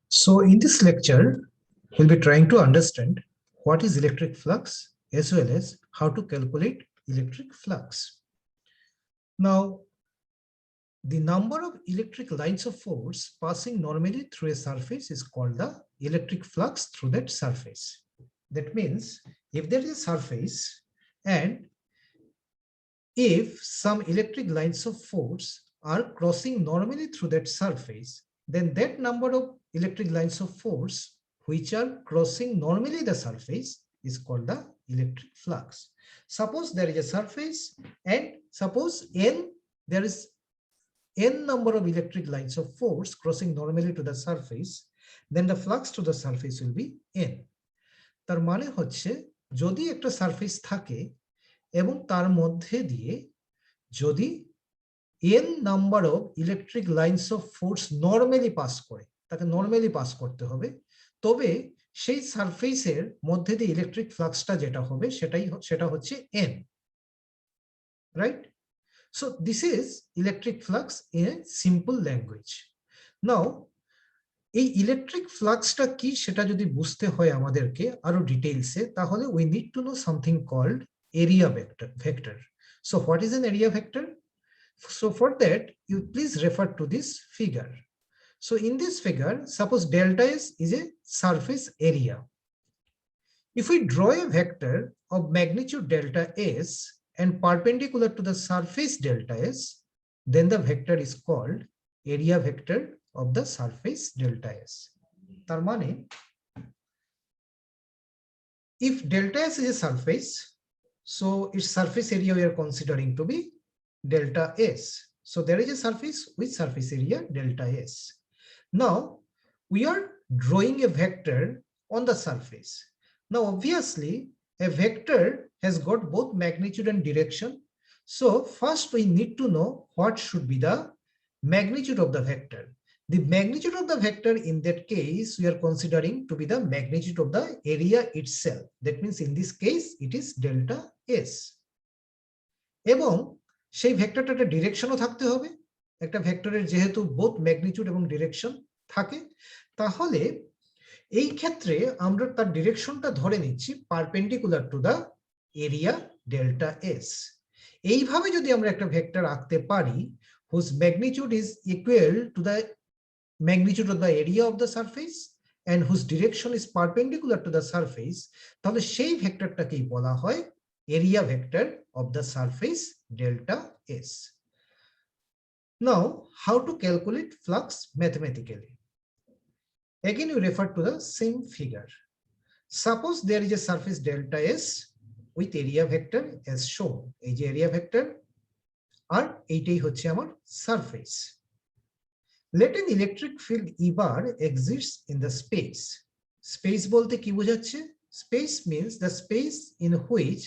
So in this lecture, we'll be trying to understand what is electric flux as well as how to calculate electric flux. Now, the number of electric lines of force passing normally through a surface is called the electric flux through that surface. That means if there is a surface and if some electric lines of force are crossing normally through that surface, then that number of electric lines of force which are crossing normally the surface is called the electric flux. Suppose there is a surface and suppose there is n number of electric lines of force crossing normally to the surface, then the flux to the surface will be n. তার মানে হচ্ছে যদি একটা surface থাকে এবং তার মধ্যে দিয়ে যদি n number of electric lines of force normally pass করে, তাকে নরমালি পাস করতে হবে, তবে সেই সারফেসের মধ্যে দিয়ে ইলেকট্রিক ফ্লাক্সটা যেটা হবে সেটা হচ্ছে n, right? So this is electric flux in a simple language. Now, এই ইলেকট্রিক ফ্লাক্সটা কি সেটা যদি বুঝতে হয় আমাদেরকে আরো ডিটেইলসে, তাহলে we need to know something called area vector. So what is an area vector? So for that, you please refer to this figure. So in this figure, suppose delta S is a surface area. If we draw a vector of magnitude delta S and perpendicular to the surface delta S, then the vector is called area vector of the surface delta S. তার মানে if delta S is a surface, so its surface area we are considering to be delta S. So there is a surface with surface area delta S. Now we are drawing a vector on the surface. Now obviously a vector has got both magnitude and direction. So first we need to know what should be the magnitude of the vector. The magnitude of the vector in that case we are considering to be the magnitude of the area itself. That means in this case it is delta S. এবং সেই ভেক্টরটা একটা ডিরেকশনও থাকতে হবে। একটা ভেক্টরের যেহেতু both magnitude এবং direction থাকে, তাহলে এই ক্ষেত্রে আমরা তার ডিরেকশনটা ধরে নিচ্ছি perpendicular to the area delta s. এইভাবে যদি আমরা একটা ভেক্টর আঁকতে পারি whose magnitude is equal to the magnitude of the area of the surface and whose direction is perpendicular to the surface, তাহলে সেই ভেক্টরটাকেই বলা হয় area vector of the surface delta S. Now, how to calculate flux mathematically? Again, you refer to the same figure. Suppose there is a surface delta S with area vector as shown. এই যে area vector আর এইটাই হচ্ছে আমার surface. Let an electric field E bar exists in the space. Space বলতে কি বোঝাচ্ছে? Space means the space in which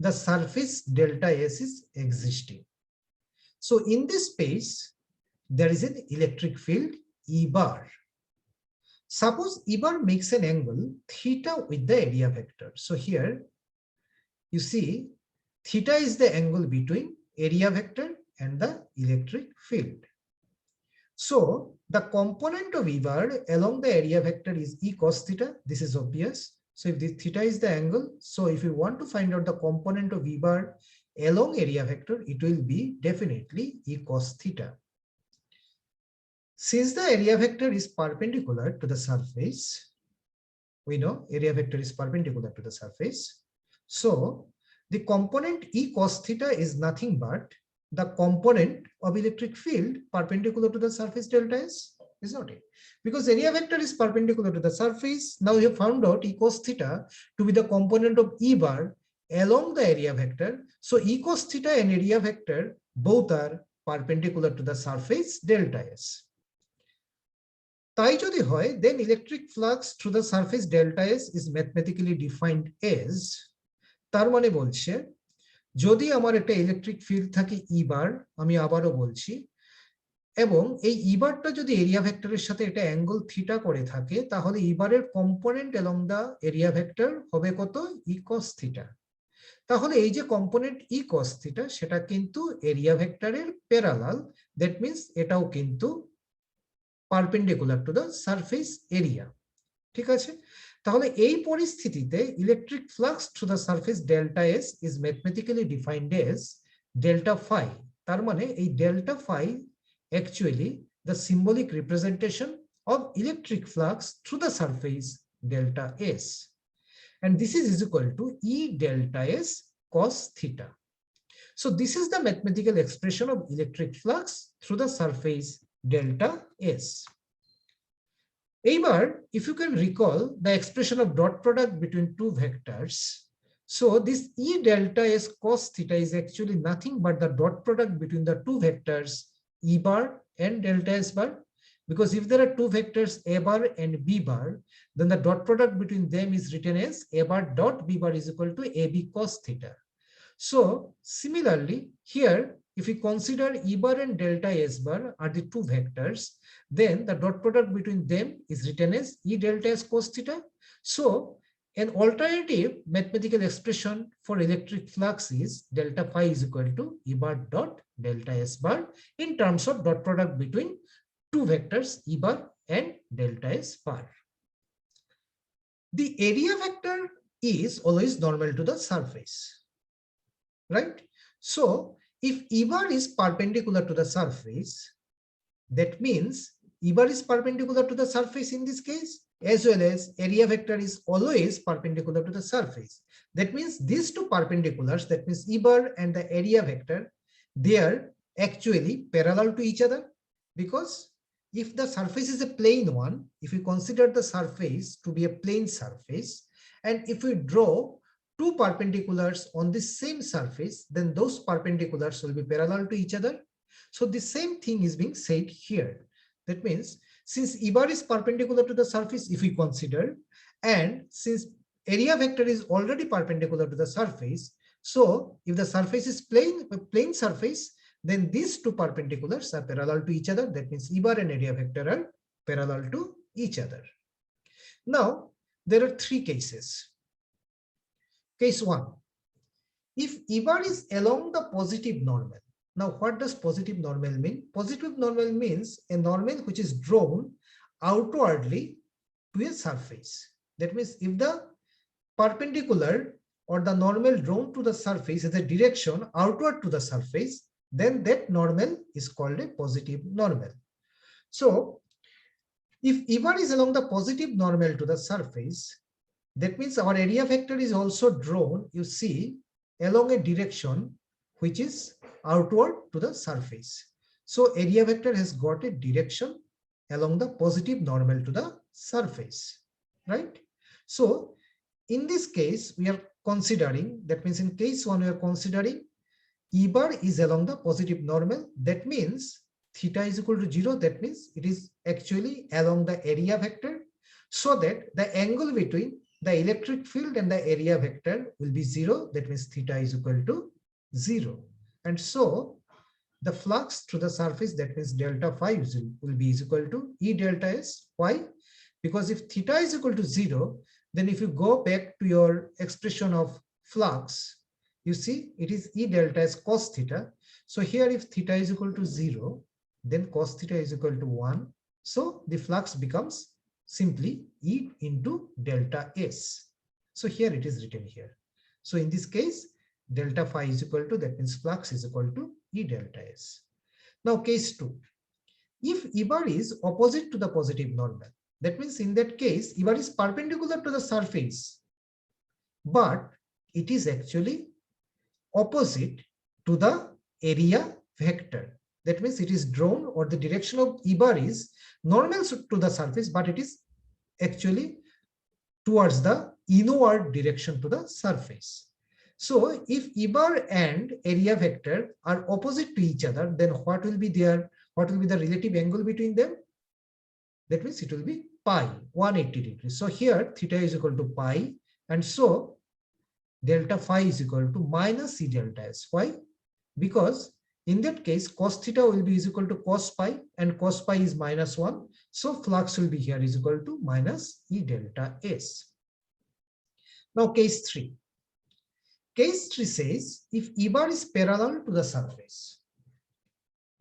the surface delta S is existing. So in this space, there is an electric field E bar. Suppose E bar makes an angle theta with the area vector. So here you see theta is the angle between area vector and the electric field. So the component of E bar along the area vector is E cos theta. This is obvious. So if this theta is the angle, so if you want to find out the component of E bar along area vector, it will be definitely E cos theta. Since the area vector is perpendicular to the surface, we know area vector is perpendicular to the surface. So the component E cos theta is nothing but the component of electric field perpendicular to the surface delta S. Is not it? Because area vector is perpendicular to the surface. Now we have found out E cos theta to be the component of E bar along the area vector. So E cos theta and area vector both are perpendicular to the surface delta S. তাই যদি হয়, then electric flux through the surface delta S is mathematically defined as, তার মানে বলছে যদি আমার একটা electric field থাকে ই বার, আমি আবারও বলছি, এবং এই ই বারটা যদি এরিয়া ভেক্টরের সাথে এটা অ্যাঙ্গেল থিটা করে থাকে, তাহলে ই বারের কম্পোনেন্ট অ্যালং দা এরিয়া ভেক্টর হবে কত? ই কস থিটা। তাহলে এই যে কম্পোনেন্ট ই cos থিটা সেটা কিন্তু এরিয়া ভেক্টরের প্যারালাল, দ্যাট মিন্স এটাও কিন্তু perpendicular to the surface area. ঠিক আছে, তাহলে এই পরিস্থিতিতে electric flux through the surface delta s is mathematically defined as delta phi. তার মানে এই delta phi actually the symbolic representation of electric flux through the surface delta S, and this is equal to E delta S cos theta. So this is the mathematical expression of electric flux through the surface delta S. Eibar, if you can recall the expression of dot product between two vectors, so this E delta S cos theta is actually nothing but the dot product between the two vectors E bar and delta S bar. Because if there are two vectors A bar and B bar, then the dot product between them is written as A bar dot B bar is equal to AB cos theta. So similarly here, if we consider E bar and delta S bar are the two vectors, then the dot product between them is written as E delta S cos theta. So an alternative mathematical expression for electric flux is delta phi is equal to E bar dot delta S bar in terms of dot product between two vectors E bar and delta S bar. The area vector is always normal to the surface, right? So if E bar is perpendicular to the surface, that means E bar is perpendicular to the surface in this case, as well as area vector is always perpendicular to the surface. That means these two perpendiculars, that means E bar and the area vector, they are actually parallel to each other, because if the surface is a plane one, if we consider the surface to be a plane surface, and if we draw two perpendiculars on the same surface, then those perpendiculars will be parallel to each other. So the same thing is being said here. That means since E bar is perpendicular to the surface, if we consider, and since area vector is already perpendicular to the surface, so if the surface is plane surface, then these two perpendiculars are parallel to each other. That means E bar and area vector are parallel to each other. Now, there are three cases. Case one, if E bar is along the positive normal. Now, what does positive normal mean? Positive normal means a normal which is drawn outwardly to a surface. That means if the perpendicular or the normal drawn to the surface is a direction outward to the surface, then that normal is called a positive normal. So if E bar is along the positive normal to the surface, that means our area vector is also drawn, you see, along a direction which is outward to the surface. So area vector has got a direction along the positive normal to the surface, right? So in this case, we are considering, that means in case one, we are considering E bar is along the positive normal. That means theta is equal to 0. That means it is actually along the area vector, so that the angle between the electric field and the area vector will be 0. That means theta is equal to 0. And so the flux through the surface, that means delta phi will be equal to E delta S. Why? Because if theta is equal to 0, then if you go back to your expression of flux, you see it is E delta S cos theta. So here if theta is equal to 0, then cos theta is equal to 1. So the flux becomes simply E into delta S. So here it is written here. So in this case, delta phi is equal to, that means flux is equal to E delta S. Now case 2, if E bar is opposite to the positive normal, that means in that case, E bar is perpendicular to the surface, but it is actually opposite to the area vector. That means it is drawn, or the direction of E bar is normal to the surface, but it is actually towards the inward direction to the surface. So if E bar and area vector are opposite to each other, then what will be the relative angle between them? That means it will be pi, 180 degrees. So here theta is equal to pi, and so delta phi is equal to minus E delta S. Why? Because in that case, cos theta will be equal to cos pi, and cos pi is minus 1. So flux will be here is equal to minus E delta S. Now case 3. Case 3 says if E bar is parallel to the surface,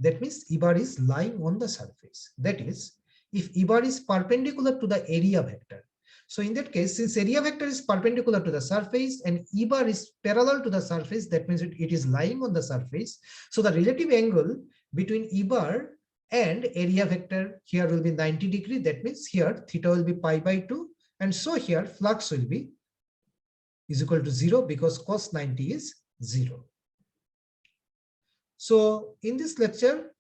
that means E bar is lying on the surface. That is, if E bar is perpendicular to the area vector. So in that case, since area vector is perpendicular to the surface and E bar is parallel to the surface, that means it is lying on the surface. So the relative angle between E bar and area vector here will be 90 degree. That means here theta will be pi by 2. And so here flux will be is equal to 0 because cos 90 is 0. So in this lecture,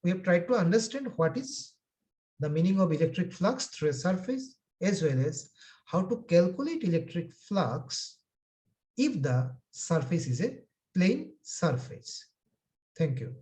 we have tried to understand what is the meaning of electric flux through a surface, as well as how to calculate electric flux if the surface is a plane surface. Thank you.